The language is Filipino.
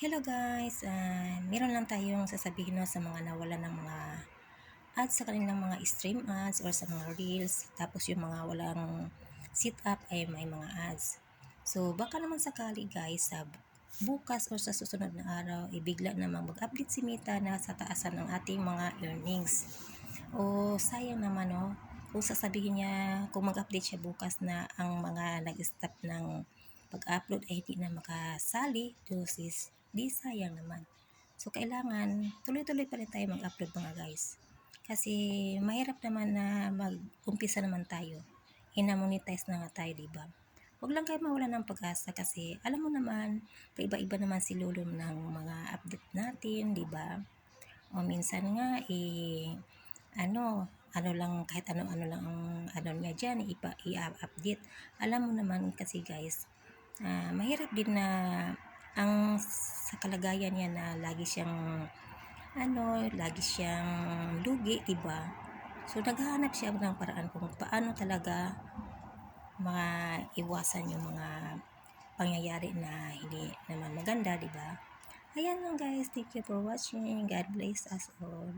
Hello guys, meron lang tayong sasabihin no, sa mga nawala ng mga ads sa kanilang mga stream ads or sa mga reels, tapos yung mga walang sit up ay may mga ads. So baka naman sakali guys sa bukas or sa susunod na araw, ibigla namang mag-update si Meta na sa taasan ng ating mga earnings. O sayang naman no, kung sasabihin niya kung mag-update siya bukas na ang mga nag-stop ng pag-upload ay hindi na makasali, dosis, di sayang naman. So kailangan tuloy-tuloy pa rin tayo mag-upload mga guys. Kasi mahirap naman na mag-umpisa naman tayo. Ina-monetize na nga tayo, di ba? Huwag lang kayo mawala ng pag-asa kasi alam mo naman, paiba-iba naman si Lulum ng mga update natin, di ba? O minsan nga ano lang, kahit ano lang ang ano niya dyan, i-update. Alam mo naman kasi guys, mahirap din na ang sa kalagayan niya na lagi siyang lugi, diba? So naghahanap siya ng paraan kung paano talaga maiwasan yung mga pangyayari na hindi naman maganda, diba? Ayan lang guys, thank you for watching. God bless us all.